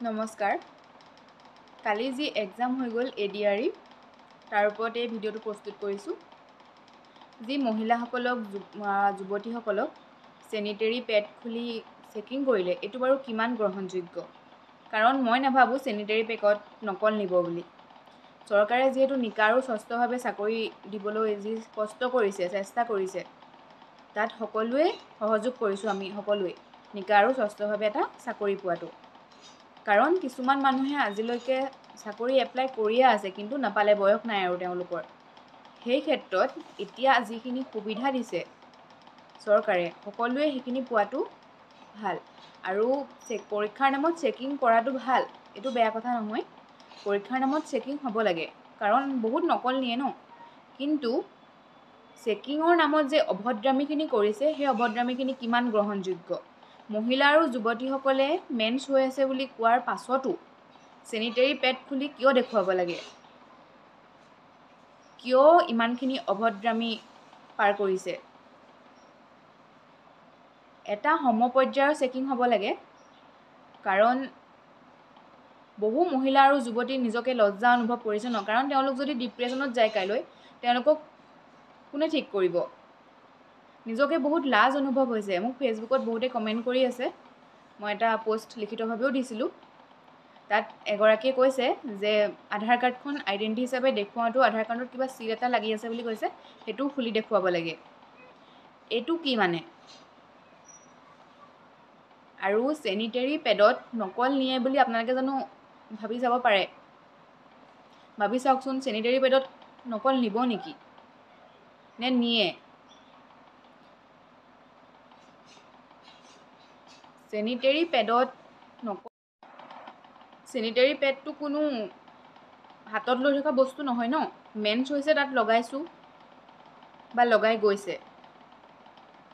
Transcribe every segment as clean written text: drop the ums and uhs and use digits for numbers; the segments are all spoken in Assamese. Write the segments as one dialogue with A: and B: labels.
A: নমস্কাৰ। কালি যি এক্সাম হৈ গ'ল ADRE তাৰ ওপৰত এই ভিডিঅ'টো প্ৰস্তুত কৰিছোঁ। যি মহিলাসকলক যুৱতীসকলক চেনিটেৰী পেড খুলি চেকিং কৰিলে, এইটো বাৰু কিমান গ্ৰহণযোগ্য? কাৰণ মই নাভাবোঁ চেনিটেৰী পেডত নকল নিব বুলি। চৰকাৰে যিহেতু নিকা আৰু স্বচ্ছভাৱে চাকৰি দিবলৈ যি কষ্ট কৰিছে, চেষ্টা কৰিছে, তাত সকলোৱে সহযোগ কৰিছোঁ। আমি সকলোৱে নিকা আৰু স্বচ্ছভাৱে এটা চাকৰি পোৱাটো। কাৰণ কিছুমান মানুহে আজিলৈকে চাকৰি এপ্লাই কৰিয়ে আছে, কিন্তু নাপালে, বয়স নাই আৰু তেওঁলোকৰ। সেই ক্ষেত্ৰত এতিয়া যিখিনি সুবিধা দিছে চৰকাৰে, সকলোৱে সেইখিনি পোৱাটো ভাল। আৰু পৰীক্ষাৰ নামত চেকিং কৰাটো ভাল, এইটো বেয়া কথা নহয়। পৰীক্ষাৰ নামত চেকিং হ'ব লাগে, কাৰণ বহুত নকল নিয়ে ন। কিন্তু চেকিঙৰ নামত যে অভদ্ৰামীখিনি কৰিছে, সেই অভদ্ৰামীখিনি কিমান গ্ৰহণযোগ্য? মহিলা আৰু যুৱতীসকলে মেন্স হৈ আছে বুলি কোৱাৰ পাছতো চেনিটেৰী পেড খুলি কিয় দেখুৱাব লাগে? কিয় ইমানখিনি অভদ্ৰামী পাৰ কৰিছে? এটা সমপৰ্যায়ৰ চেকিং হ'ব লাগে, কাৰণ বহু মহিলা আৰু যুৱতী নিজকে লজ্জা অনুভৱ কৰিছে ন। কাৰণ তেওঁলোক যদি ডিপ্ৰেশ্যনত যায় কাইলৈ, তেওঁলোকক কোনে ঠিক কৰিব? নিজকে বহুত লাজ অনুভৱ হৈছে। মোক ফেচবুকত বহুতে কমেণ্ট কৰি আছে, মই এটা পোষ্ট লিখিতভাৱেও দিছিলোঁ। তাত এগৰাকীয়ে কৈছে যে আধাৰ কাৰ্ডখন আইডেণ্টি হিচাপে দেখুৱাওঁতেও আধাৰ কাৰ্ডত কিবা চিল এটা লাগি আছে বুলি কৈছে, সেইটোও খুলি দেখুৱাব লাগে। এইটো কি মানে? আৰু চেনিটেৰী পেডত নকল নিয়ে বুলি আপোনালোকে জানো ভাবি চাব পাৰে? ভাবি চাওকচোন, চেনিটেৰী পেডত নকল নিব নেকি? নে নিয়ে? চেনিটেৰী পেডত নকল, চেনিটেৰী পেডটো কোনো হাতত লৈ থকা বস্তু নহয় ন। মেন্স হৈছে, তাত লগাইছোঁ বা লগাই গৈছে।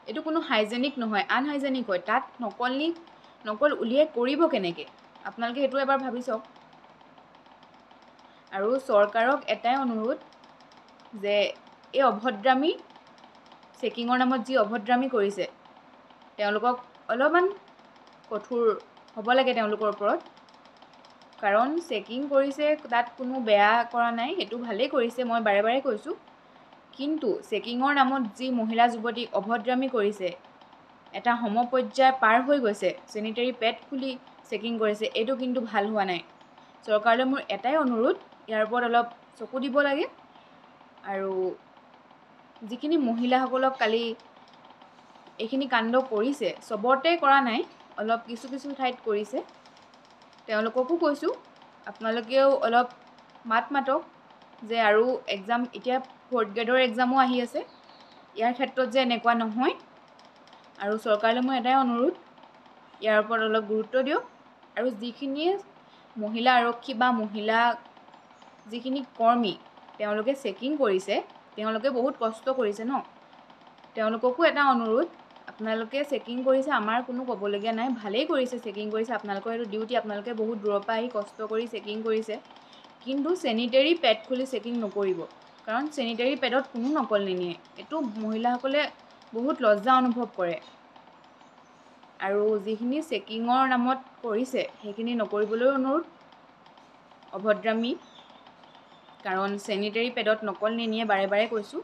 A: এইটো কোনো হাইজেনিক নহয়, আনহাইজেনিক হয়। তাত নকল উলিয়াই কৰিব কেনেকৈ? আপোনালোকে সেইটো এবাৰ ভাবি চাওক। আৰু চৰকাৰক এটাই অনুৰোধ যে এই অভদ্ৰামী, চেকিঙৰ নামত যি অভদ্ৰামী কৰিছে, তেওঁলোকক অলপমান কঠোৰ হ'ব লাগে তেওঁলোকৰ ওপৰত। কাৰণ চেকিং কৰিছে, তাত কোনো বেয়া কৰা নাই, সেইটো ভালেই কৰিছে, মই বাৰে বাৰে কৈছোঁ। কিন্তু চেকিঙৰ নামত যি মহিলা যুৱতীক অভদ্ৰামী কৰিছে, এটা সমপৰ্যায় পাৰ হৈ গৈছে, চেনিটেৰী পেড খুলি চেকিং কৰিছে, এইটো কিন্তু ভাল হোৱা নাই। চৰকাৰলৈ মোৰ এটাই অনুৰোধ, ইয়াৰ ওপৰত অলপ চকু দিব লাগে। আৰু যিখিনি মহিলাসকলক কালি এইখিনি কাণ্ড কৰিছে, চবতে কৰা নাই, অলপ কিছু কিছু ঠাইত কৰিছে, তেওঁলোককো কৈছোঁ আপোনালোকেও অলপ মাতক যে আৰু এক্সাম, এতিয়া 4th গ্ৰেডৰ এক্সামো আহি আছে, ইয়াৰ ক্ষেত্ৰত যে এনেকুৱা নহয়। আৰু চৰকাৰলৈ মোৰ এটাই অনুৰোধ, ইয়াৰ ওপৰত অলপ গুৰুত্ব দিয়ক। আৰু যিখিনিয়ে মহিলা আৰক্ষী বা মহিলা যিখিনি কৰ্মী, তেওঁলোকে চেকিং কৰিছে, তেওঁলোকে বহুত কষ্ট কৰিছে ন। তেওঁলোককো এটা অনুৰোধ, আপোনালোকে চেকিং কৰিছে, আমাৰ কোনো ক'বলগীয়া নাই, ভালেই কৰিছে চেকিং কৰিছে, আপোনালোকৰ এইটো ডিউটি, আপোনালোকে বহুত দূৰৰ পৰা আহি কষ্ট কৰি চেকিং কৰিছে। কিন্তু চেনিটেৰী পেড খুলি চেকিং নকৰিব, কাৰণ চেনিটেৰী পেডত কোনো নকল নিনিয়ে। এইটো মহিলাসকলে বহুত লজ্জা অনুভৱ কৰে। আৰু যিখিনি চেকিঙৰ নামত কৰিছে, সেইখিনি নকৰিবলৈ অনুৰোধ। অভদ্ৰামী, কাৰণ চেনিটেৰী পেডত নকল নিনিয়ে, বাৰে বাৰে কৈছোঁ।